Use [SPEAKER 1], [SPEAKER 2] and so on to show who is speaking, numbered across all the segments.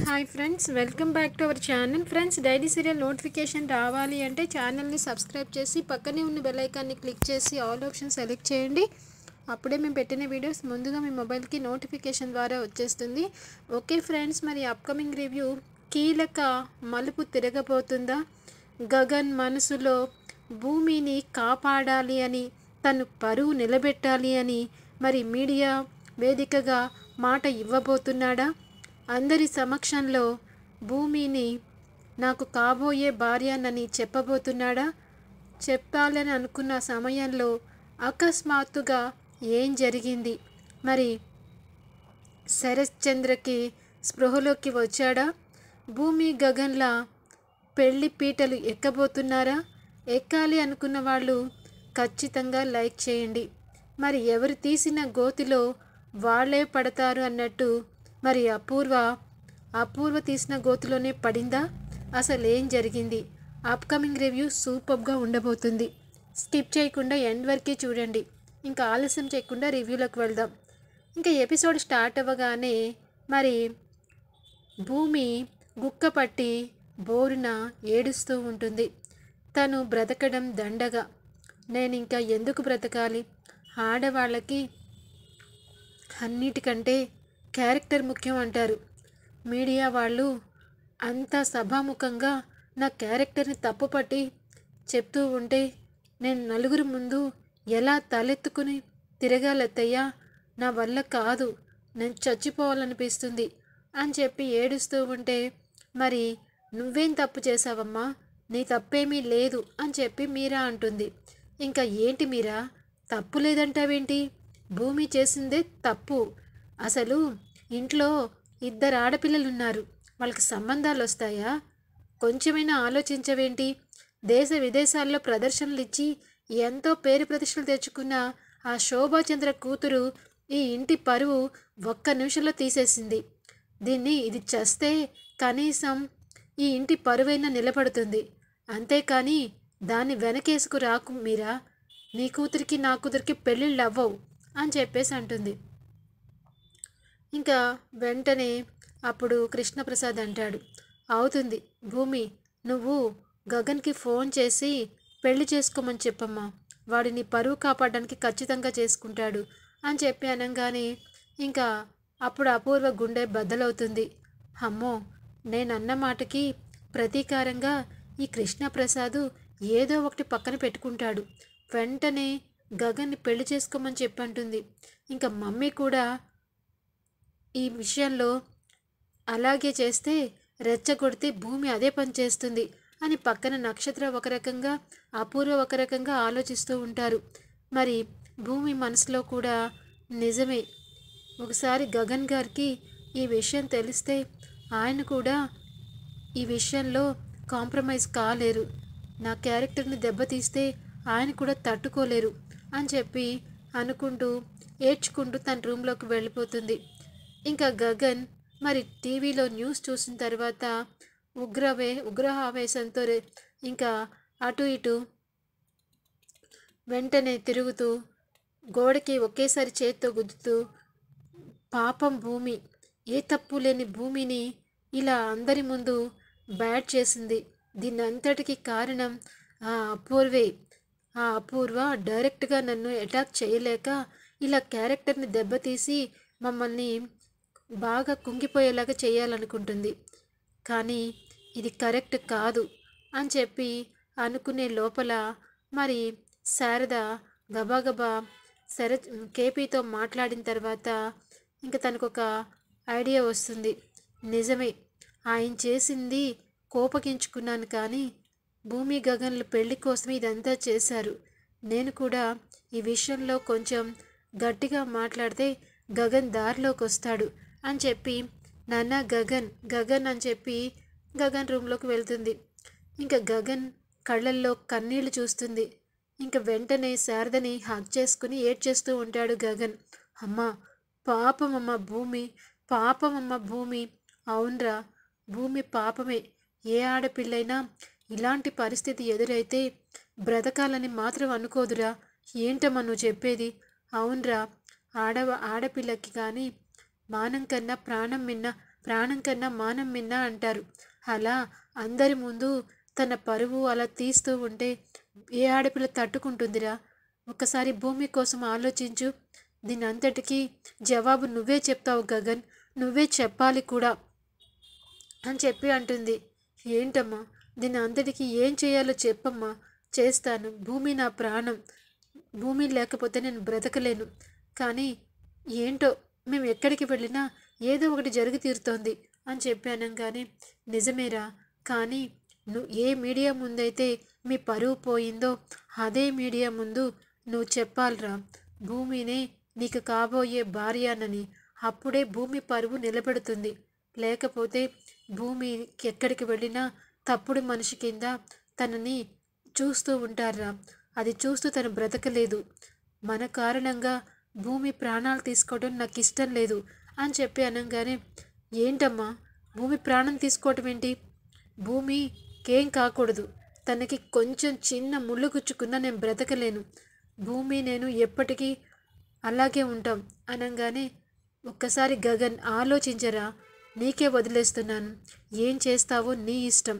[SPEAKER 1] Hi friends, welcome back to our channel. Friends, daily serial notification రావాలి అంటే ఛానల్ని subscribe చేసి పక్కనే ఉన్న బెల్ ఐకాన్ని క్లిక్ చేసి ఆల్ ఆప్షన్ సెలెక్ట్ చేయండి. అప్పుడే మేము పెట్టిన వీడియోస్ ముందుగా మీ మొబైల్కి నోటిఫికేషన్ ద్వారా వచ్చేస్తుంది. ఓకే ఫ్రెండ్స్, మరి అప్కమింగ్ రివ్యూ కీలక మలుపు తిరగబోతుందా? గగన్ మనసులో భూమిని కాపాడాలి అని, తను పరువు నిలబెట్టాలి అని మరి మీడియా వేదికగా మాట ఇవ్వబోతున్నాడా? అందరి సమక్షంలో భూమిని నాకు కాబోయే భార్యనని చెప్పబోతున్నాడా? చెప్పాలని అనుకున్న సమయంలో అకస్మాత్తుగా ఏం జరిగింది? మరి శరత్ చంద్రకి స్పృహలోకి వచ్చాడా? భూమి గగన్లా పెళ్లి పీటలు ఎక్కబోతున్నారా? ఎక్కాలి అనుకున్న వాళ్ళు ఖచ్చితంగా లైక్ చేయండి. మరి ఎవరు తీసిన గోతిలో వాళ్ళే పడతారు అన్నట్టు మరి అపూర్వ తీసిన గోతిలోనే పడిందా? అసలు ఏం జరిగింది? అప్కమింగ్ రివ్యూ సూపర్గా ఉండబోతుంది. స్కిప్ చేయకుండా ఎండ్ వరకే చూడండి. ఇంకా ఆలస్యం చేయకుండా రివ్యూలోకి వెళ్దాం. ఇంకా ఎపిసోడ్ స్టార్ట్ అవ్వగానే మరి భూమి గుక్క పట్టి బోరున ఏడుస్తూ ఉంటుంది. తను బ్రతకడం దండగా, నేను ఇంకా ఎందుకు బ్రతకాలి? ఆడవాళ్ళకి అన్నిటికంటే క్యారెక్టర్ ముఖ్యం అంటారు. మీడియా వాళ్ళు అంత సభాముఖంగా నా క్యారెక్టర్ని తప్పుపట్టి చెప్తూ ఉంటే నేను నలుగురు ముందు ఎలా తలెత్తుకుని తిరగాలత్తయ్యా? నా వల్ల కాదు, నేను చచ్చిపోవాలనిపిస్తుంది అని చెప్పి ఏడుస్తూ ఉంటే, మరి నువ్వేం తప్పు చేసావమ్మా? నీ తప్పేమీ లేదు అని చెప్పి మీరా అంటుంది. ఇంకా ఏంటి మీరా, తప్పు లేదంటావేంటి? భూమి చేసిందే తప్పు. అసలు ఇంట్లో ఇద్దరు ఆడపిల్లలున్నారు, వాళ్ళకి సంబంధాలు వస్తాయా? కొంచెమైనా ఆలోచించవేంటి? దేశ విదేశాల్లో ప్రదర్శనలు ఇచ్చి ఎంతో పేరు ప్రతిష్టలు తెచ్చుకున్న ఆ శోభాచంద్ర కూతురు ఈ ఇంటి పరువు ఒక్క నిమిషంలో తీసేసింది. ఇది చేస్తే కనీసం ఈ ఇంటి పరువైనా నిలబడుతుంది, అంతేకాని దాన్ని వెనకేసుకు రాకు మీరా. నీ కూతురికి నా కూతురికి పెళ్ళిళ్ళు అవ్వవు అని చెప్పేసి అంటుంది. ఇంకా వెంటనే అప్పుడు కృష్ణప్రసాద్ అంటాడు, అవుతుంది భూమి, నువ్వు గగన్కి ఫోన్ చేసి పెళ్లి చేసుకోమని చెప్పమ్మా, వాడు నీ పరువు కాపాడడానికి ఖచ్చితంగా చేసుకుంటాడు అని చెప్పి అనగానే ఇంకా అప్పుడు అపూర్వ గుండె బద్దలవుతుంది. అమ్మో, నేనన్న మాటకి ప్రతీకారంగా ఈ కృష్ణప్రసాద్ ఏదో ఒకటి పక్కన పెట్టుకుంటాడు, వెంటనే గగన్ని పెళ్లి చేసుకోమని చెప్పంటుంది. ఇంకా మమ్మీ కూడా ఈ విషయంలో అలాగే చేస్తే రెచ్చగొడితే భూమి అదే పని చేస్తుంది అని పక్కన నక్షత్ర ఒక రకంగా, అపూర్వ ఒక రకంగా ఆలోచిస్తూ ఉంటారు. మరి భూమి మనసులో కూడా నిజమే, ఒకసారి గగన్ గారికి ఈ విషయం తెలిస్తే ఆయన కూడా ఈ విషయంలో కాంప్రమైజ్ కాలేరు, నా క్యారెక్టర్ని దెబ్బతీస్తే ఆయన కూడా తట్టుకోలేరు అని చెప్పి అనుకుంటూ ఏడ్చుకుంటూ తన రూమ్లోకి వెళ్ళిపోతుంది. ఇంకా గగన్ మరి టీవీలో న్యూస్ చూసిన తర్వాత ఉగ్రహావేశంతో ఇంకా అటు ఇటు వెంటనే తిరుగుతూ గోడకి ఒకేసారి చేత్తో గుద్దుతూ, పాపం భూమి, ఏ తప్పు లేని భూమిని ఇలా అందరి ముందు బ్యాడ్ చేసింది, దీని అంతటికి కారణం ఆ అపూర్వే. ఆ అపూర్వ డైరెక్ట్గా నన్ను అటాక్ చేయలేక ఇలా క్యారెక్టర్ని దెబ్బతీసి మమ్మల్ని బాగా కుంగిపోయేలాగా చేయాలనుకుంటుంది, కానీ ఇది కరెక్ట్ కాదు అని చెప్పి అనుకునే లోపల మరి శారద గబాగబా కేపీతో మాట్లాడిన తర్వాత ఇంకా తనకు ఒక ఐడియా వస్తుంది. నిజమే, ఆయన చేసింది కోపగించుకున్నాను, కానీ భూమి గగన్ల పెళ్లి కోసం ఇదంతా చేశారు. నేను కూడా ఈ విషయంలో కొంచెం గట్టిగా మాట్లాడితే గగన్ దారిలోకి వస్తాడు అని చెప్పి, నాన్న గగన్ అని చెప్పి గగన్ రూమ్లోకి వెళ్తుంది. ఇంకా గగన్ కళ్ళల్లో కన్నీళ్లు చూస్తుంది. ఇంకా వెంటనే శారదని హగ్ చేసుకుని ఏడ్చేస్తూ ఉంటాడు గగన్. అమ్మా, పాపమమ్మ భూమి, పాపమమ్మ భూమి. అవునరా, భూమి పాపమే. ఏ ఆడపిల్లైనా ఇలాంటి పరిస్థితి ఎదురైతే బ్రతకాలని మాత్రం అనుకోదురా. ఏంటమ్మా నువ్వు చెప్పేది? అవునరా, ఆడపిల్లకి కానీ మానం కన్నా ప్రాణం మిన్న ప్రాణం కన్నా మానం మిన్న అంటారు. అలా అందరి ముందు తన పరువు అలా తీస్తూ ఉంటే ఏ ఆడపిల్ల తట్టుకుంటుందిరా? ఒకసారి భూమి కోసం ఆలోచించు. దీని అంతటికీ జవాబు నువ్వే చెప్తావు గగన్, నువ్వే చెప్పాలి కూడా అని చెప్పి అంటుంది. ఏంటమ్మా, దీని అంతటికీ ఏం చేయాలో చెప్పమ్మా, చేస్తాను. భూమి నా ప్రాణం, భూమి లేకపోతే నేను బ్రతకలేను. కానీ ఏంటో మేము ఎక్కడికి వెళ్ళినా ఏదో ఒకటి జరిగి తీరుతోంది అని చెప్పాను. కానీ నిజమేరా, కానీ నువ్వు ఏ మీడియా ముందైతే మీ పరువు పోయిందో అదే మీడియా ముందు నువ్వు చెప్పాలిరా, భూమినే నీకు కాబోయే భార్యనని. అప్పుడే భూమి పరువు నిలబెడుతుంది. లేకపోతే భూమి ఎక్కడికి వెళ్ళినా తప్పుడు మనిషి కింద తనని చూస్తూ ఉంటారా. అది చూస్తూ తను బ్రతకలేదు. మన కారణంగా భూమి ప్రాణాలు తీసుకోవడం నాకు ఇష్టం లేదు అని చెప్పి అనగానే, ఏంటమ్మా భూమి ప్రాణం తీసుకోవటం ఏంటి? భూమికేం కాకూడదు, తనకి కొంచెం చిన్న ముళ్ళు గుచ్చుకున్నా నేను బ్రతకలేను. భూమి నేను ఎప్పటికీ అలాగే ఉంటాం అనగానే, ఒక్కసారి గగన్ ఆలోచించరా, నీకే వదిలేస్తున్నాను, ఏం చేస్తావో నీ ఇష్టం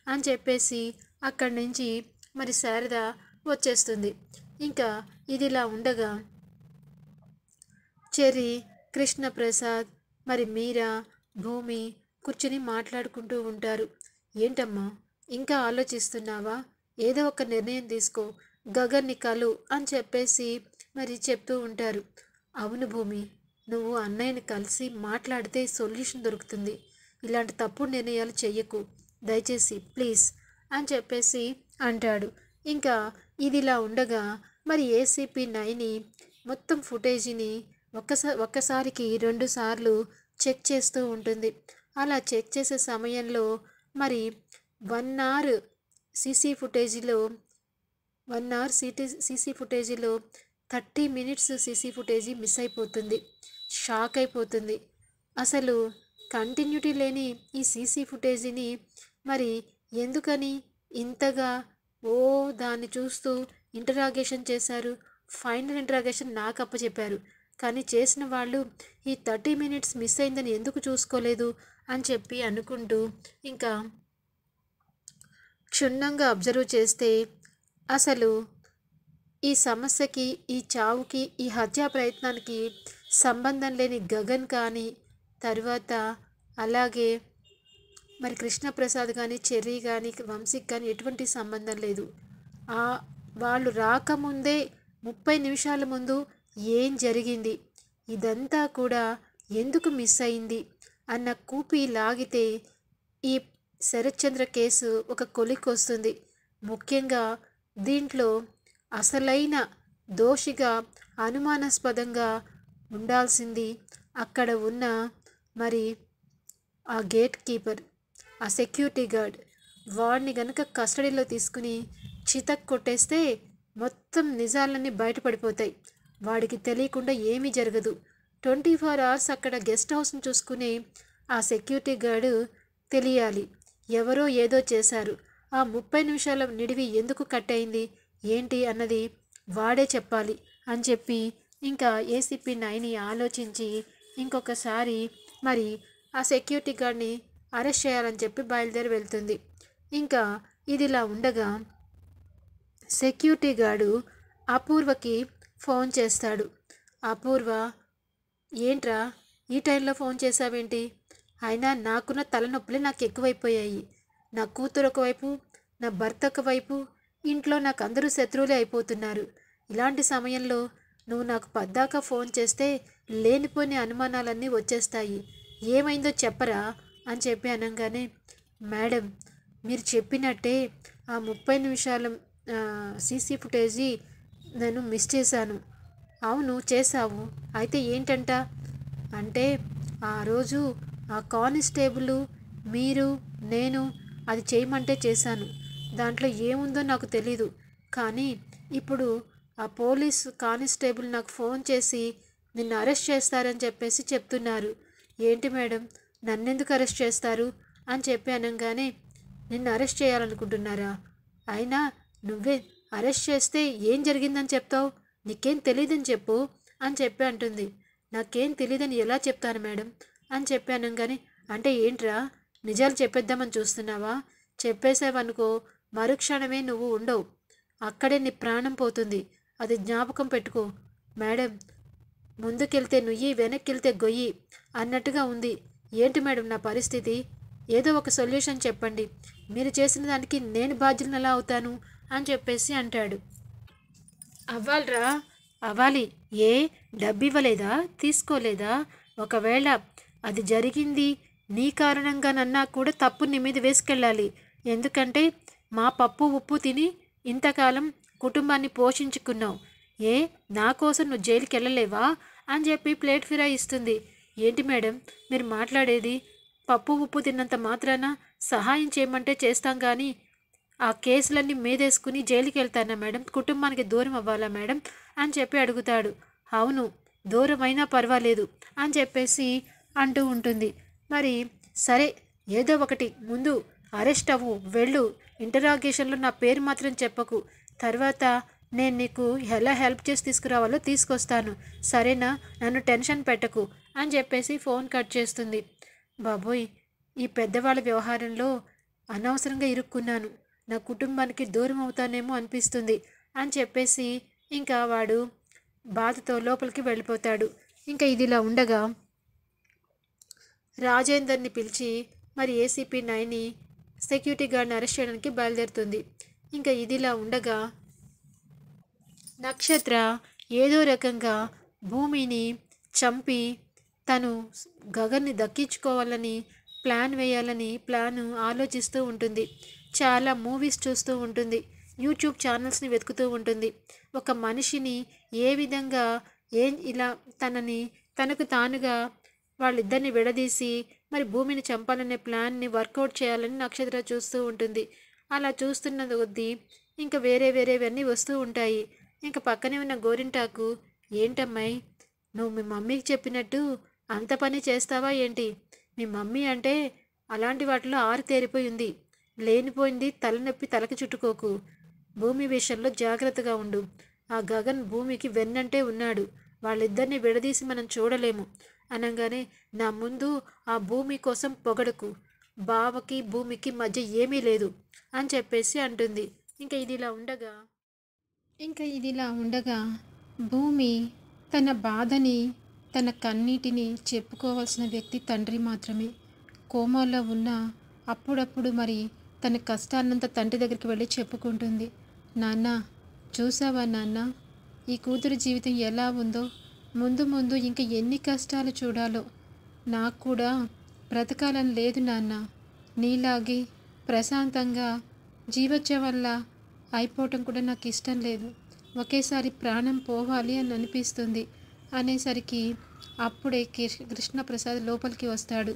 [SPEAKER 1] అని చెప్పేసి అక్కడి నుంచి మరి శారద వచ్చేస్తుంది. ఇంకా ఇదిలా ఉండగా చెర్రీ, కృష్ణప్రసాద్, మరి మీరా, భూమి కూర్చుని మాట్లాడుకుంటూ ఉంటారు. ఏంటమ్మా ఇంకా ఆలోచిస్తున్నావా? ఏదో ఒక నిర్ణయం తీసుకో, గగన్ని కలు అని చెప్పేసి మరి చెప్తూ ఉంటారు. అవును భూమి, నువ్వు అన్నయ్యని కలిసి మాట్లాడితే సొల్యూషన్ దొరుకుతుంది. ఇలాంటి తప్పుడు నిర్ణయాలు చెయ్యకు దయచేసి ప్లీజ్ అని చెప్పేసి అంటాడు. ఇంకా ఇదిలా ఉండగా మరి ఏసీపీ నైని మొత్తం ఫుటేజీని ఒక్కసారికి 2 సార్లు చెక్ చేస్తూ ఉంటుంది. అలా చెక్ చేసే సమయంలో మరి 1 అవర్ సీసీ ఫుటేజీలో 30 మినిట్స్ సీసీ ఫుటేజీ మిస్ అయిపోతుంది. షాక్ అయిపోతుంది. అసలు కంటిన్యూటీ లేని ఈ సీసీ ఫుటేజీని మరి ఎందుకని ఇంతగా దాన్ని చూస్తూ ఇంటరాగేషన్ చేశారు. ఫైనల్ ఇంటరాగేషన్ నాకు అప్పచెప్పారు, కానీ చేసిన వాళ్ళు ఈ 30 మినిట్స్ మిస్ అయిందని ఎందుకు చూసుకోలేదు అని చెప్పి అనుకుంటూ ఇంకా క్షుణ్ణంగా అబ్జర్వ్ చేస్తే అసలు ఈ సమస్యకి, ఈ చావుకి, ఈ హత్యా ప్రయత్నానికి సంబంధం లేని గగన్ కానీ, తర్వాత అలాగే మరి కృష్ణప్రసాద్ కానీ, చెర్రీ కానీ, వంశీకి కానీ ఎటువంటి సంబంధం లేదు. వాళ్ళు రాకముందే 30 నిమిషాల ముందు ఏం జరిగింది, ఇదంతా కూడా ఎందుకు మిస్ అయింది అన్న కూపి లాగితే ఈ శరత్చంద్ర కేసు ఒక కొలిక్కి వస్తుంది. ముఖ్యంగా దీంట్లో అసలైన దోషిగా, అనుమానాస్పదంగా ఉండాల్సింది అక్కడ ఉన్న మరి ఆ గేట్ కీపర్, ఆ సెక్యూరిటీ గార్డ్. వాడిని గనక కస్టడీలో తీసుకుని చితక్ కొట్టేస్తే మొత్తం నిజాలన్నీ బయటపడిపోతాయి. వాడికి తెలియకుండా ఏమీ జరగదు. 24 అవర్స్ అక్కడ గెస్ట్ హౌస్ని చూసుకునే ఆ సెక్యూరిటీ గార్డు తెలియాలి ఎవరో ఏదో చేశారు, ఆ 30 నిమిషాల నిడివి ఎందుకు కట్ అయింది ఏంటి అన్నది వాడే చెప్పాలి అని చెప్పి ఇంకా ఏసీపీ నైని ఆలోచించి ఇంకొకసారి మరి ఆ సెక్యూరిటీ గార్డ్ని అరెస్ట్ చేయాలని చెప్పి బయలుదేరి వెళ్తుంది. ఇంకా ఇదిలా ఉండగా సెక్యూరిటీ గార్డు అపూర్వకి ఫోన్ చేస్తాడు. అపూర్వ, ఏంట్రా ఈ టైంలో ఫోన్ చేసావేంటి? అయినా నాకున్న తలనొప్పులే నాకు ఎక్కువైపోయాయి. నా కూతురు ఒకవైపు, నా భర్త ఒకవైపు, ఇంట్లో నాకు అందరూ శత్రువులే అయిపోతున్నారు. ఇలాంటి సమయంలో నువ్వు నాకు పద్దాకా ఫోన్ చేస్తే లేనిపోయిన అనుమానాలన్నీ వచ్చేస్తాయి. ఏమైందో చెప్పరా అని చెప్పి అనగానే, మేడం మీరు చెప్పినట్టే ఆ 30 నిమిషాల సీసీ ఫుటేజీ నేను మిస్ చేశాను. అవును చేశావు, అయితే ఏంటంట అంటే ఆ రోజు ఆ కానిస్టేబుల్ మీరు నేను అది చేయమంటే చేశాను. దాంట్లో ఏముందో నాకు తెలీదు, కానీ ఇప్పుడు ఆ పోలీస్ కానిస్టేబుల్ నాకు ఫోన్ చేసి నిన్ను అరెస్ట్ చేస్తారని చెప్పేసి చెప్తున్నారు. ఏంటి మేడం, నన్నెందుకు అరెస్ట్ చేస్తారు అని చెప్పి అనగానే, నిన్ను అరెస్ట్ చేయాలనుకుంటున్నారా? అయినా నువ్వే అరెస్ట్ చేస్తే ఏం జరిగిందని చెప్తావు? నీకేం తెలీదని చెప్పు అని చెప్పి అంటుంది. నాకేం తెలీదని ఎలా చెప్తాను మేడం అని చెప్పి అనగానే, అంటే ఏంట్రా, నిజాలు చెప్పేద్దామని చూస్తున్నావా? చెప్పేసావనుకో మరుక్షణమే నువ్వు ఉండవు, అక్కడే నీ ప్రాణం పోతుంది. అది జ్ఞాపకం పెట్టుకో. మేడం, ముందుకెళ్తే నుయ్యి, వెనక్కెళ్తే గొయ్యి అన్నట్టుగా ఉంది. ఏంటి మేడం నా పరిస్థితి? ఏదో ఒక సొల్యూషన్ చెప్పండి. మీరు చేసిన దానికి నేను బాధ్యులను ఎలా అవుతాను అని చెప్పేసి అంటాడు. అవ్వాలిరా, అవ్వాలి. ఏ డబ్బు ఇవ్వలేదా? తీసుకోలేదా? ఒకవేళ అది జరిగింది నీ కారణంగానన్నా కూడా తప్పు నీ మీద వేసుకెళ్ళాలి. ఎందుకంటే మా పప్పు ఉప్పు తిని ఇంతకాలం కుటుంబాన్ని పోషించుకున్నావు. ఏ నా కోసం నువ్వు జైలుకి వెళ్ళలేవా అని చెప్పి ప్లేట్ ఫిరాయిస్తుంది. ఏంటి మేడం మీరు మాట్లాడేది? పప్పు ఉప్పు తిన్నంత మాత్రాన సహాయం చేయమంటే చేస్తాం కానీ ఆ కేసులన్నీ మీదేసుకుని జైలుకి వెళ్తానా మేడం? కుటుంబానికి దూరం అవ్వాలా మేడం అని చెప్పి అడుగుతాడు. అవును, దూరం అయినా పర్వాలేదు అని చెప్పేసి అంటూ ఉంటుంది. మరి సరే, ఏదో ఒకటి ముందు అరెస్ట్ అవ్వు, వెళ్ళు. ఇంటరాగేషన్లో నా పేరు మాత్రం చెప్పకు. తర్వాత నేను నీకు ఎలా హెల్ప్ చేసి తీసుకురావాలో తీసుకొస్తాను, సరేనా? నన్ను టెన్షన్ పెట్టకు అని చెప్పేసి ఫోన్ కట్ చేస్తుంది. బాబోయ్, ఈ పెద్దవాళ్ళ వ్యవహారంలో అనవసరంగా ఇరుక్కున్నాను, నా కుటుంబానికి దూరం అవుతానేమో అనిపిస్తుంది అని చెప్పేసి ఇంకా వాడు బాధతో లోపలికి వెళ్ళిపోతాడు. ఇంకా ఇదిలా ఉండగా రాజేందర్ని పిలిచి మరి ఏసీపీ నైని సెక్యూరిటీ గార్డ్ని అరెస్ట్ చేయడానికి బయలుదేరుతుంది. ఇంకా ఇదిలా ఉండగా నక్షత్ర ఏదో రకంగా భూమిని చంపి తను గగన్ని దక్కించుకోవాలని ప్లాన్ వేయాలని ఆలోచిస్తూ ఉంటుంది. చాలా మూవీస్ చూస్తూ ఉంటుంది, యూట్యూబ్ ఛానల్స్ని వెతుకుతూ ఉంటుంది. ఒక మనిషిని ఏ విధంగా ఇలా తనకు తానుగా వాళ్ళిద్దరిని విడదీసి మరి భూమిని చంపాలనే ప్లాన్ని వర్కౌట్ చేయాలని నక్షత్ర చూస్తూ ఉంటుంది. అలా చూస్తున్న కొద్దీ ఇంకా వేరేవన్నీ వస్తూ ఉంటాయి. ఇంకా పక్కనే ఉన్న గోరింటాకు, ఏంటమ్మాయి నువ్వు మీ మమ్మీకి చెప్పినట్టు అంత పని చేస్తావా ఏంటి? మీ మమ్మీ అంటే అలాంటి వాటిలో ఆరితేరిపోయింది. లేనిపోయింది తలనొప్పి తలకి చుట్టుకోకు. భూమి విషయంలో జాగ్రత్తగా ఉండు. ఆ గగన్ భూమికి వెన్నంటే ఉన్నాడు. వాళ్ళిద్దరిని విడదీసి మనం చూడలేము అనగానే, నా ముందు ఆ భూమి కోసం పొగడకు. బావకి భూమికి మధ్య ఏమీ లేదు అని చెప్పేసి అంటుంది. ఇంకా ఇదిలా ఉండగా భూమి తన బాధని, తన కన్నీటిని చెప్పుకోవాల్సిన వ్యక్తి తండ్రి మాత్రమే. కోమాలో ఉన్న అప్పుడప్పుడు మరి తన కష్టాన్నంతా తండ్రి దగ్గరికి వెళ్ళి చెప్పుకుంటుంది. నాన్న, చూసావా నాన్న, ఈ కూతురు జీవితం ఎలా ఉందో? ముందు ముందు ఇంకా ఎన్ని కష్టాలు చూడాలో. నాకు కూడా బ్రతకాలని లేదు నాన్న. నీలాగే ప్రశాంతంగా జీవోత్సవం వల్ల అయిపోవటం కూడా నాకు ఇష్టం లేదు. ఒకేసారి ప్రాణం పోవాలి అని అనిపిస్తుంది అనేసరికి అప్పుడే కృష్ణప్రసాద్ లోపలికి వస్తాడు.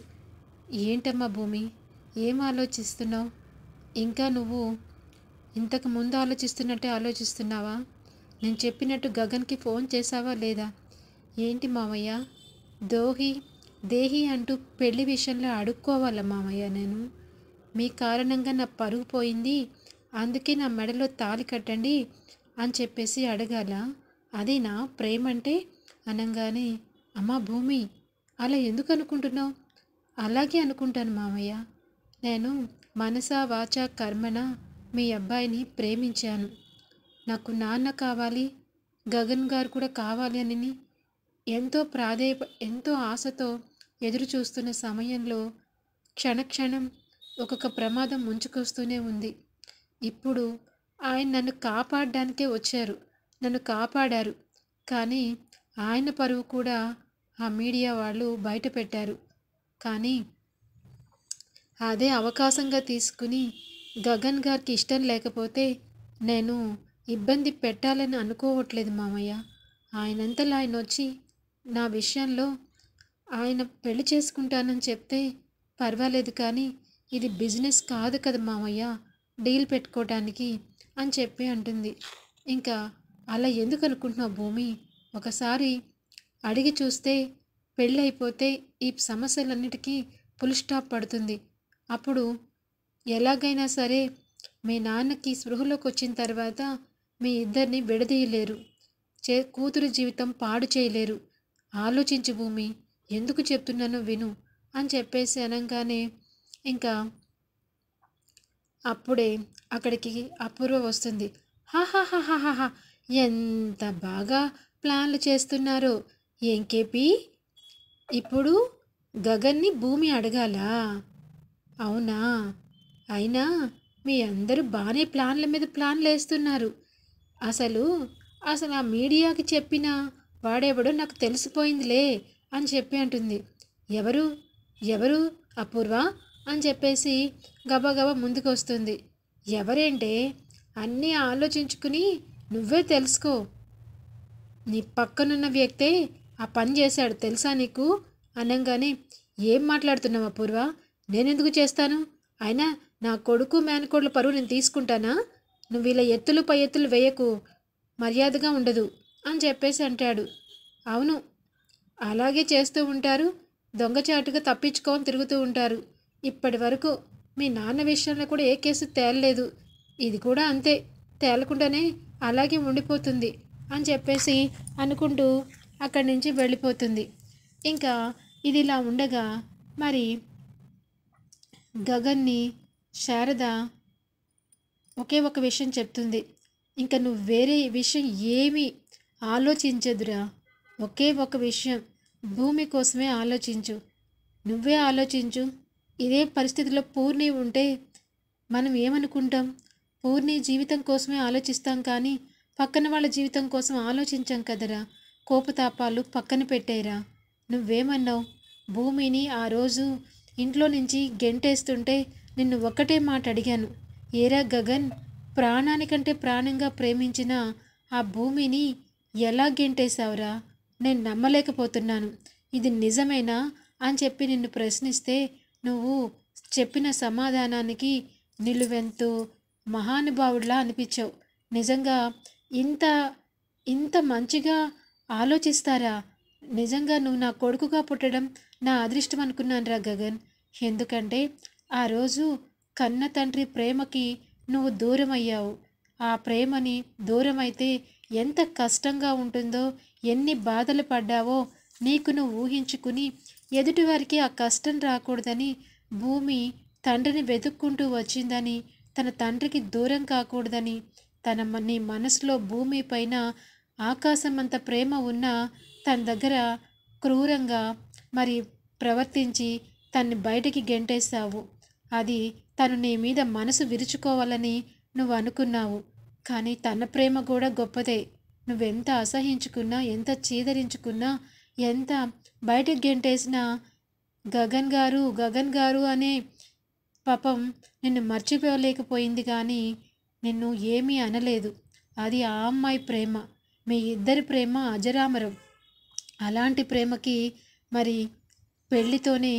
[SPEAKER 1] ఏంటమ్మా భూమి, ఏం ఆలోచిస్తున్నావు? ఇంకా నువ్వు ఇంతకు ముందు ఆలోచిస్తున్నట్టే ఆలోచిస్తున్నావా? నేను చెప్పినట్టు గగన్కి ఫోన్ చేసావా లేదా? ఏంటి మామయ్య, దేహి అంటూ పెళ్లి విషయంలో అడుక్కోవాలా మామయ్య? నేను మీ కారణంగా నా పరుగు పోయింది, అందుకే నా మెడలో తాళి కట్టండి అని చెప్పేసి అడగాల? అది నా ప్రేమంటే అనగానే, అమ్మా భూమి, అలా ఎందుకు అనుకుంటున్నావు? అలాగే అనుకుంటాను మామయ్య. నేను మనసా వాచా కర్మన మీ అబ్బాయిని ప్రేమించాను. నాకు నాన్న కావాలి, గగన్ గారు కూడా కావాలి అని ఎంతో ఆశతో ఎదురు చూస్తున్న సమయంలో క్షణక్షణం ఒక్కొక్క ప్రమాదం ముంచుకొస్తూనే ఉంది. ఇప్పుడు ఆయన నన్ను కాపాడడానికే వచ్చారు, నన్ను కాపాడారు. కానీ ఆయన పరువు కూడా ఆ మీడియా వాళ్ళు బయట పెట్టారు. కానీ అదే అవకాశంగా తీసుకుని గగన్ గారికి ఇష్టం లేకపోతే నేను ఇబ్బంది పెట్టాలని అనుకోవట్లేదు మామయ్య. ఆయనంతలో ఆయన వచ్చి నా విషయంలో ఆయన పెళ్లి చేసుకుంటానని చెప్తే పర్వాలేదు, కానీ ఇది బిజినెస్ కాదు కదా మామయ్య, డీల్ పెట్టుకోవడానికి అని చెప్పి అంటుంది. ఇంకా అలా ఎందుకు అనుకుంటున్నావు భూమి? ఒకసారి అడిగి చూస్తే పెళ్ళి అయిపోతే ఈ సమస్యలన్నిటికీ ఫుల్ స్టాప్ పడుతుంది. అప్పుడు ఎలాగైనా సరే మీ నాన్నకి స్పృహలోకి వచ్చిన తర్వాత మీ ఇద్దరిని విడదీయలేరు, కూతురు జీవితం పాడు చేయలేరు. ఆలోచించు భూమి, ఎందుకు చెప్తున్నానో విను. అని చెప్పేసి అనగానే ఇంకా అప్పుడే అక్కడికి అపూర్వ వస్తుంది. హాహాహాహాహా, ఎంత బాగా ప్లాన్లు చేస్తున్నారో. ఏం కేపీ, ఇప్పుడు గగన్ని భూమి అడగాలా? అవునా? అయినా మీ అందరూ బాగానే ప్లాన్ల మీద ప్లాన్లు వేస్తున్నారు. అసలు అసలు ఆ మీడియాకి చెప్పిన వాడెవడో నాకు తెలిసిపోయిందిలే అని చెప్పి అంటుంది. ఎవరు ఎవరు అపూర్వ అని చెప్పేసి గబగబా ముందుకు వస్తుంది. ఎవరేంటే, అన్నీ ఆలోచించుకుని నువ్వే తెలుసుకో. నీ పక్కనున్న వ్యక్తే ఆ పని చేశాడు తెలుసా నీకు అనగానే, ఏం మాట్లాడుతున్నావు అపూర్వ? నేనెందుకు చేస్తాను? అయినా నా కొడుకు మేనకోడ్ల పరువు నేను తీసుకుంటానా? నువ్వు ఇలా ఎత్తులు పై ఎత్తులు వేయకు, మర్యాదగా ఉండదు అని చెప్పేసి అంటాడు. అవును, అలాగే చేస్తూ ఉంటారు. దొంగచాటుగా తప్పించుకొని తిరుగుతూ ఉంటారు. ఇప్పటి వరకు మీ నాన్న విషయంలో కూడా ఏ కేసు తేలలేదు. ఇది కూడా అంతే, తేలకుండానే అలాగే ఉండిపోతుంది అని చెప్పేసి అనుకుంటూ అక్కడి నుంచి వెళ్ళిపోతుంది. ఇంకా ఇది ఇలా ఉండగా మరి గగన్ని శారద ఒకే ఒక విషయం చెప్తుంది. ఇంకా నువ్వు వేరే విషయం ఏమీ ఆలోచించదురా. ఒకే ఒక విషయం, భూమి కోసమే ఆలోచించు. నువ్వే ఆలోచించు. ఇదే పరిస్థితిలో పూర్ణి ఉంటే మనం ఏమనుకుంటాం? పూర్ణి జీవితం కోసమే ఆలోచిస్తాం కానీ పక్కన వాళ్ళ జీవితం కోసం ఆలోచించాం కదరా. కోపతాపాలు పక్కన పెట్టేరా. నువ్వేమన్నావు? భూమిని ఆ రోజు ఇంట్లో నుంచి గెంటేస్తుంటే నిన్ను ఒక్కటే మాట అడిగాను. ఏరా గగన్, ప్రాణానికంటే ప్రాణంగా ప్రేమించిన ఆ భూమిని ఎలా గెంటేశావురా? నేను నమ్మలేకపోతున్నాను. ఇది నిజమేనా అని చెప్పి నిన్ను ప్రశ్నిస్తే నువ్వు చెప్పిన సమాధానానికి నిలువెంతో మహానుభావుడిలా అనిపించావు. నిజంగా ఇంత ఇంత మంచిగా ఆలోచిస్తారా? నిజంగా నువ్వు నా కొడుకుగా పుట్టడం నా అదృష్టం అనుకున్నాను రా గగన్. ఎందుకంటే ఆ రోజు కన్న తండ్రి ప్రేమకి నువ్వు దూరం అయ్యావు. ఆ ప్రేమని దూరమైతే ఎంత కష్టంగా ఉంటుందో, ఎన్ని బాధలు పడ్డావో నీకు నువ్వు ఊహించుకుని ఎదుటివారికి ఆ కష్టం రాకూడదని భూమి తండ్రిని వెతుక్కుంటూ వచ్చిందని, తన తండ్రికి దూరం కాకూడదని, నీ మనసులో భూమి పైన ఆకాశం అంత ప్రేమ ఉన్నా తన దగ్గర క్రూరంగా మరి ప్రవర్తించి తన్ని బయటికి గెంటేశావు. అది తను నీ మీద మనసు విరుచుకోవాలని నువ్వు అనుకున్నావు. కానీ తన ప్రేమ కూడా గొప్పదే. నువ్వెంత అసహించుకున్నా, ఎంత చీదరించుకున్నా, ఎంత బయటికి గెంటేసినా గగన్ గారు గగన్ గారు అనే పాపం నిన్ను మర్చిపోలేకపోయింది. కానీ నిన్ను ఏమీ అనలేదు. అది ఆ అమ్మాయి ప్రేమ. మీ ఇద్దరి ప్రేమ అజరామరం. అలాంటి ప్రేమకి మరి పెళ్ళితోనే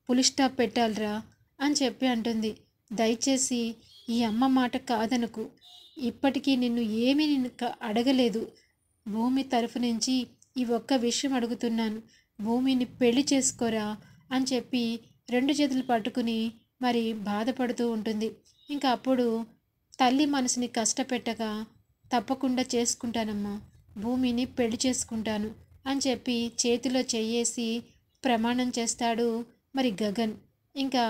[SPEAKER 1] పులి స్టాప్ పెట్టాలిరా అని చెప్పి అంటుంది. దయచేసి ఈ అమ్మ మాట కాదనుకు. ఇప్పటికీ నిన్ను అడగలేదు. భూమి తరఫు నుంచి ఈ ఒక్క విషయం అడుగుతున్నాను. భూమిని పెళ్లి చేసుకోరా అని చెప్పి రెండు చేతులు పట్టుకుని మరి బాధపడుతూ ఉంటుంది. ఇంకా అప్పుడు తల్లి మనసుని కష్టపెట్టక, తప్పకుండా చేసుకుంటానమ్మా, భూమిని పెళ్లి చేసుకుంటాను అని చెప్పి చేతిలో చెయ్యేసి ప్రమాణం చేస్తాడు మరి గగన్. ఇంకా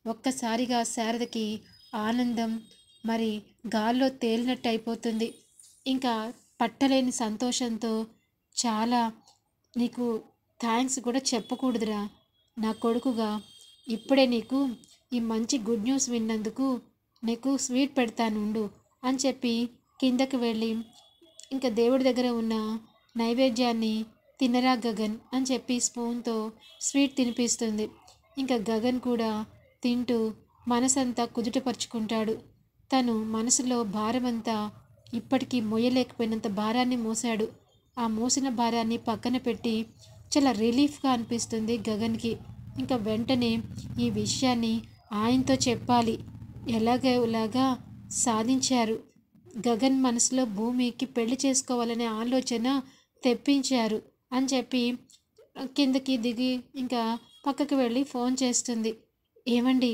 [SPEAKER 1] ఒక్కసారిగా శారదకి ఆనందం మరి గాల్లో తేలినట్టు అయిపోతుంది. ఇంకా పట్టలేని సంతోషంతో, చాలా నీకు థ్యాంక్స్ కూడా చెప్పకూడదురా నా కొడుకుగా. ఇప్పుడే నీకు ఈ మంచి గుడ్ న్యూస్ విన్నందుకు నీకు స్వీట్ పెడతానుండు అని చెప్పి కిందకి వెళ్ళి ఇంకా దేవుడి దగ్గర ఉన్న నైవేద్యాన్ని తినరా గగన్ అని చెప్పి స్పూన్తో స్వీట్ తినిపిస్తుంది. ఇంకా గగన్ కూడా తింటూ మనసంతా కుదుటపరుచుకుంటాడు. తను మనసులో భారమంతా ఇప్పటికీ మోయలేకపోయినంత భారాన్ని మోసాడు. ఆ మోసిన భారాన్ని పక్కన పెట్టి చాలా రిలీఫ్గా అనిపిస్తుంది గగన్కి. ఇంకా వెంటనే ఈ విషయాన్ని ఆయనతో చెప్పాలి. ఎలాగోలాగా సాధించారు. గగన్ మనసులో భూమికి పెళ్లి చేసుకోవాలనే ఆలోచన తెప్పించారు అని చెప్పి కిందకి దిగి ఇంకా పక్కకు వెళ్ళి ఫోన్ చేస్తుంది. ఏమండి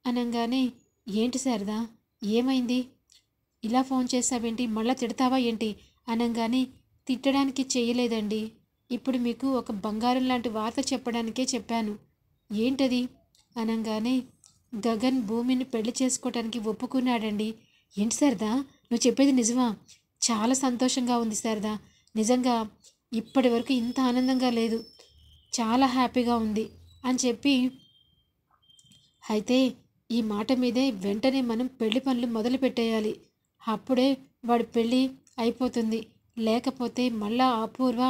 [SPEAKER 1] అనగానే, ఏంటి శారదా, ఏమైంది? ఇలా ఫోన్ చేసావేంటి? మళ్ళీ తిడతావా ఏంటి అనగానే, తిట్టడానికి చేయలేదండి. ఇప్పుడు మీకు ఒక బంగారం లాంటి వార్త చెప్పడానికే చెప్పాను. ఏంటది అనగానే, గగన్ భూమిని పెళ్లి చేసుకోవటానికి ఒప్పుకున్నాడండి. ఏంటి శారదా, నువ్వు చెప్పేది నిజమా? చాలా సంతోషంగా ఉంది శారదా. నిజంగా ఇప్పటి వరకు ఇంత ఆనందంగా లేదు, చాలా హ్యాపీగా ఉంది అని చెప్పి, అయితే ఈ మాట మీదే వెంటనే మనం పెళ్లి పనులు మొదలు పెట్టేయాలి. అప్పుడే వాడి పెళ్ళి అయిపోతుంది. లేకపోతే మళ్ళా అపూర్వ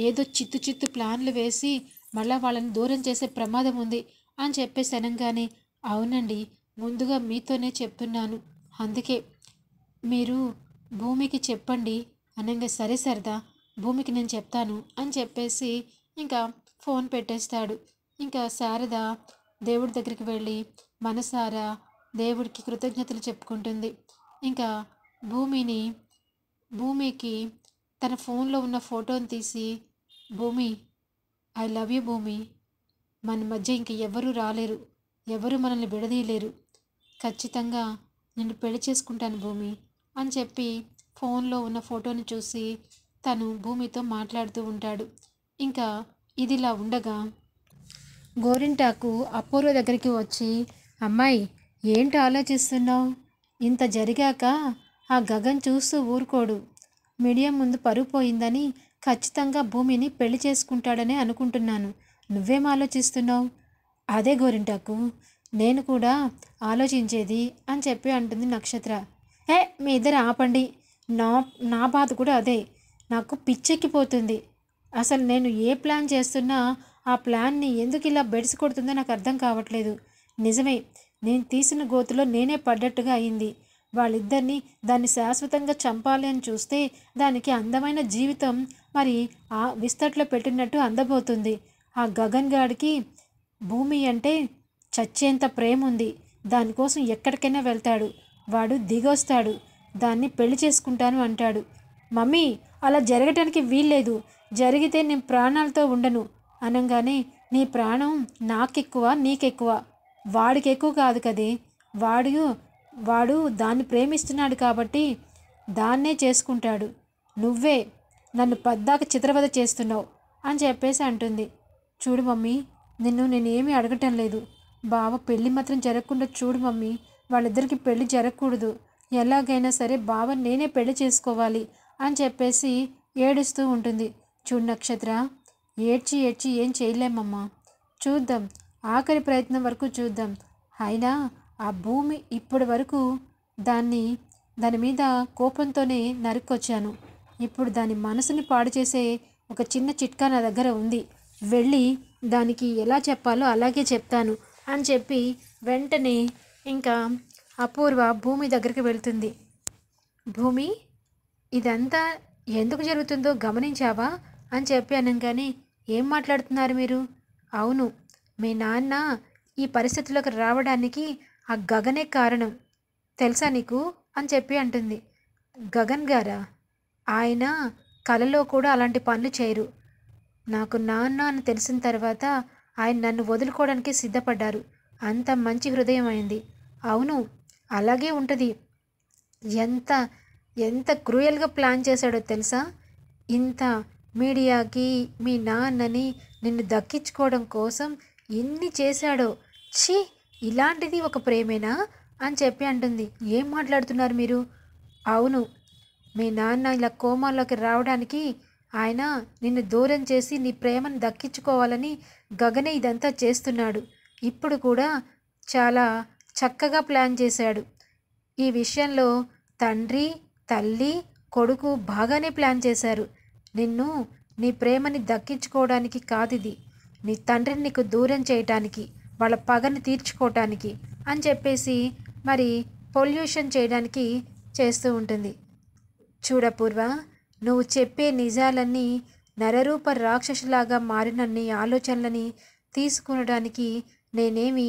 [SPEAKER 1] ఏదో చిత్తు చిత్తు ప్లాన్లు వేసి మళ్ళా వాళ్ళని దూరం చేసే ప్రమాదం ఉంది అని చెప్పేసి అనగానే, అవునండి, ముందుగా మీతోనే చెప్తున్నాను, అందుకే మీరు భూమికి చెప్పండి అనగా, సరే సరదా, భూమికి నేను చెప్తాను అని చెప్పేసి ఇంకా ఫోన్ పెట్టేస్తాడు. ఇంకా శారద దేవుడి దగ్గరికి వెళ్ళి మనసారా దేవుడికి కృతజ్ఞతలు చెప్పుకుంటుంది. ఇంకా భూమిని భూమికి తన ఫోన్లో ఉన్న ఫోటోని తీసి, భూమి, ఐ లవ్ యూ భూమి, మన మధ్య ఇంక ఎవరూ రాలేరు, ఎవరు మనల్ని విడదీయలేరు, ఖచ్చితంగా నిన్ను పెళ్లి చేసుకుంటాను భూమి అని చెప్పి ఫోన్లో ఉన్న ఫోటోని చూసి తను భూమితో మాట్లాడుతూ ఉంటాడు. ఇంకా ఇదిలా ఉండగా గోరింటాకు అపూర్వ దగ్గరికి వచ్చి, అమ్మాయి, ఏంటి ఆలోచిస్తున్నావు? ఇంత జరిగాక ఆ గగన్ చూస్తూ ఊరుకోడు. మీడియా ముందు పరువు పోయిందని ఖచ్చితంగా భూమిని పెళ్లి చేసుకుంటాడనే అనుకుంటున్నాను. నువ్వేం ఆలోచిస్తున్నావు? అదే గోరింటాకు నేను కూడా ఆలోచించేది అని చెప్పి అంటుంది నక్షత్ర. మీ ఇద్దరు ఆపండి, నా నా బాధ కూడా అదే. నాకు పిచ్చెక్కిపోతుంది. అసలు నేను ఏ ప్లాన్ చేస్తున్నా ఆ ప్లాన్ని ఎందుకు ఇలా బెడిసి కొడుతుందో నాకు అర్థం కావట్లేదు. నిజమే, నేను తీసిన గోతులో నేనే పడ్డట్టుగా అయింది. వాళ్ళిద్దరినీ దాన్ని శాశ్వతంగా చంపాలి అని చూస్తే దానికి అందమైన జీవితం మరి ఆ విస్తట్లో పెట్టినట్టు అందబోతుంది. ఆ గగన్ గాడికి భూమి అంటే చచ్చేంత ప్రేమ ఉంది. దానికోసం ఎక్కడికైనా వెళ్తాడు. వాడు దిగొస్తాడు, దాన్ని పెళ్లి చేసుకుంటాను అంటాడు. మమ్మీ, అలా జరగటానికి వీల్లేదు. జరిగితే నేను ప్రాణాలతో ఉండను అనగానే, నీ ప్రాణం నాకెక్కువ నీకెక్కువ, వాడికి ఎక్కువ కాదు కదే. వాడు దాన్ని ప్రేమిస్తున్నాడు కాబట్టి దాన్నే చేసుకుంటాడు. నువ్వే నన్ను పద్దాక చిత్రవద చేస్తున్నావు అని చెప్పేసి అంటుంది. చూడు మమ్మీ, నేనేమీ అడగటం లేదు. బావ పెళ్ళి మాత్రం జరగకుండా చూడు మమ్మీ. వాళ్ళిద్దరికి పెళ్ళి జరగకూడదు. ఎలాగైనా సరే బావ నేనే పెళ్లి చేసుకోవాలి అని చెప్పేసి ఏడుస్తూ ఉంటుంది. చూడు నక్షత్ర, ఏడ్చి ఏడ్చి ఏం చేయలేమమ్మా. చూద్దాం, ఆఖరి ప్రయత్నం వరకు చూద్దాం. అయినా ఆ భూమి ఇప్పటి వరకు దాని మీద కోపంతోనే నరుక్కొచ్చాను. ఇప్పుడు దాని మనసుని పాడు చేసే ఒక చిన్న చిట్కా నా దగ్గర ఉంది. వెళ్ళి దానికి ఎలా చెప్పాలో అలాగే చెప్తాను అని చెప్పి వెంటనే ఇంకా అపూర్వ భూమి దగ్గరికి వెళ్తుంది. భూమి, ఇదంతా ఎందుకు జరుగుతుందో గమనించావా అని చెప్పి అనగానే, ఏం మాట్లాడుతున్నారు మీరు? అవును, మీ నాన్న ఈ పరిస్థితిలోకి రావడానికి ఆ గగనే కారణం, తెలుసా నీకు అని చెప్పి అంటుంది. గగన్ గారా? ఆయన కలలో కూడా అలాంటి పనులు చేయరు. నాకు నాన్న అని తెలిసిన తర్వాత ఆయన నన్ను వదులుకోవడానికి సిద్ధపడ్డారు. అంత మంచి హృదయం అయింది. అవును, అలాగే ఉంటుంది. ఎంత ఎంత క్రూయల్గా ప్లాన్ చేశాడో తెలుసా? ఇంత మీడియాకి మీ నాన్నని నిన్ను దక్కించుకోవడం కోసం ఎన్ని చేశాడో. ఛీ, ఇలాంటిది ఒక ప్రేమేనా అని చెప్పి అంటుంది. ఏం మాట్లాడుతున్నారు మీరు? అవును, మీ నాన్న ఇలా కోమాలోకి రావడానికి ఆయన నిన్ను దూరం చేసి నీ ప్రేమను దక్కించుకోవాలని గగనే ఇదంతా చేస్తున్నాడు. ఇప్పుడు కూడా చాలా చక్కగా ప్లాన్ చేశాడు. ఈ విషయంలో తండ్రి, తల్లి, కొడుకు బాగానే ప్లాన్ చేశారు. నీ ప్రేమని దక్కించుకోవడానికి కాదిది, నీ తండ్రిని నీకు దూరం చేయటానికి, వాళ్ళ పగని తీర్చుకోవటానికి అని చెప్పేసి మరి పొల్యూషన్ చేయడానికి చేస్తూ ఉంటుంది. చూడపూర్వ, నువ్వు చెప్పే నిజాలన్నీ నరరూప రాక్షసులాగా మారిన నీ ఆలోచనలని తీసుకునడానికి నేనేమి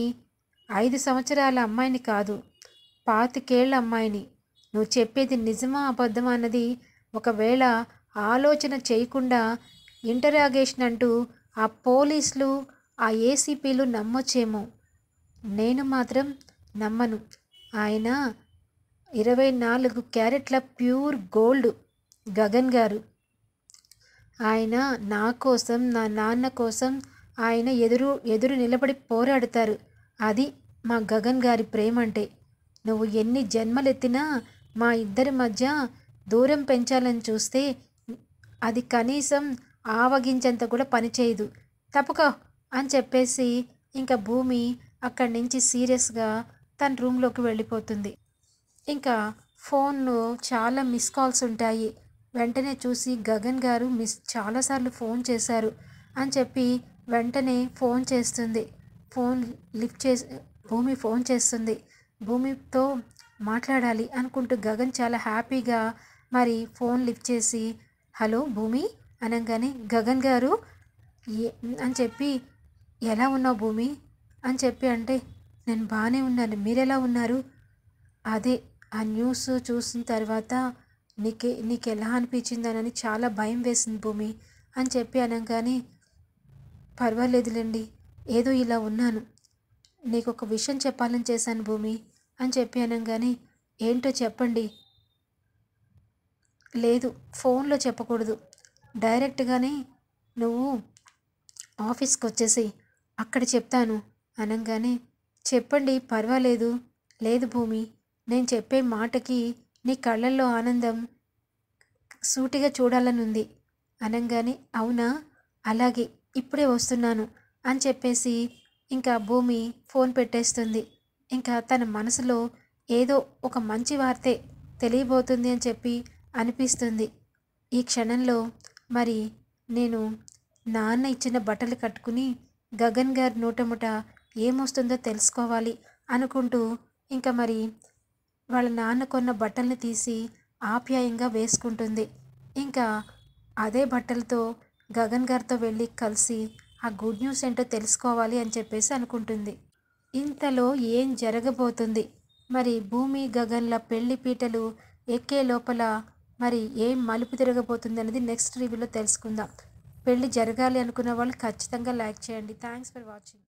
[SPEAKER 1] 5 సంవత్సరాల అమ్మాయిని కాదు, 25 ఏళ్ల అమ్మాయిని. నువ్వు చెప్పేది నిజమా అబద్ధమా అన్నది ఒకవేళ ఆలోచన చేయకుండా ఇంటరాగేషన్ అంటూ ఆ పోలీసులు, ఆ ఏసీపీలు నమ్మొచ్చేమో, నేను మాత్రం నమ్మను. ఆయన 24 క్యారెట్ల ప్యూర్ గోల్డ్ గగన్ గారు. ఆయన నా కోసం, నా నాన్న కోసం ఆయన ఎదురు ఎదురు నిలబడి పోరాడుతారు. అది మా గగన్ గారి ప్రేమ అంటే. నువ్వు ఎన్ని జన్మలెత్తినా మా ఇద్దరి మధ్య దూరం పెంచాలని చూస్తే అది కనీసం ఆవగించేంత కూడా పనిచేయదు. తప్పుకో అని చెప్పేసి ఇంకా భూమి అక్కడి నుంచి సీరియస్గా తన రూమ్లోకి వెళ్ళిపోతుంది. ఇంకా ఫోన్లో చాలా మిస్ కాల్స్ ఉంటాయి. వెంటనే చూసి గగన్ గారు చాలాసార్లు ఫోన్ చేశారు అని చెప్పి వెంటనే ఫోన్ చేస్తుంది. ఫోన్ లిఫ్ట్ చేసి భూమి ఫోన్ చేస్తుంది. భూమితో మాట్లాడాలి అనుకుంటూ గగన్ చాలా హ్యాపీగా మరి ఫోన్ లిఫ్ట్ చేసి హలో భూమి అనగానే గగన్ గారు అని చెప్పి ఎలా ఉన్నావు భూమి అని చెప్పి అంటే నేను బాగానే ఉన్నాను, మీరెలా ఉన్నారు? అదే ఆ న్యూస్ చూసిన తర్వాత నీకు ఎలా అనిపించిందనని చాలా భయం వేసింది భూమి అని చెప్పి అనగానే పర్వాలేదులేండి, ఏదో ఇలా ఉన్నాను, నీకు ఒక విషయం చెప్పాలని చేశాను భూమి అని చెప్పి అనగానే ఏంటో చెప్పండి. లేదు ఫోన్లో చెప్పకూడదు, డైరెక్ట్గానే నువ్వు ఆఫీస్కి వచ్చేసి అక్కడ చెప్తాను అనగానే చెప్పండి పర్వాలేదు. లేదు భూమి, నేను చెప్పే మాటకి నీ కళ్ళల్లో ఆనందం సూటిగా చూడాలని ఉంది అనగానే అవునా, అలాగే ఇప్పుడే వస్తున్నాను అని చెప్పేసి ఇంకా భూమి ఫోన్ పెట్టేస్తుంది. ఇంకా తన మనసులో ఏదో ఒక మంచి వార్తే తెలియబోతుంది అని చెప్పి అనిపిస్తుంది. ఈ క్షణంలో మరి నేను నాన్న ఇచ్చిన బట్టలు కట్టుకుని గగన్ గారి నోటముట ఏమొస్తుందో తెలుసుకోవాలి అనుకుంటూ ఇంకా మరి వాళ్ళ నాన్న కొన్న బట్టల్ని తీసి ఆప్యాయంగా వేసుకుంటుంది. ఇంకా అదే బట్టలతో గగన్ గారితో వెళ్ళి కలిసి ఆ గుడ్ న్యూస్ ఏంటో తెలుసుకోవాలి అని చెప్పేసి అనుకుంటుంది. ఇంతలో ఏం జరగబోతుంది, మరి భూమి గగన్ల పెళ్లి పీటలు ఎక్కే లోపల మరి ఏం మలుపు తిరగబోతుంది అనేది నెక్స్ట్ రివ్యూలో తెలుసుకుందాం. పెళ్ళి జరగాలి అనుకున్న వాళ్ళు ఖచ్చితంగా లైక్ చేయండి. Thanks for watching.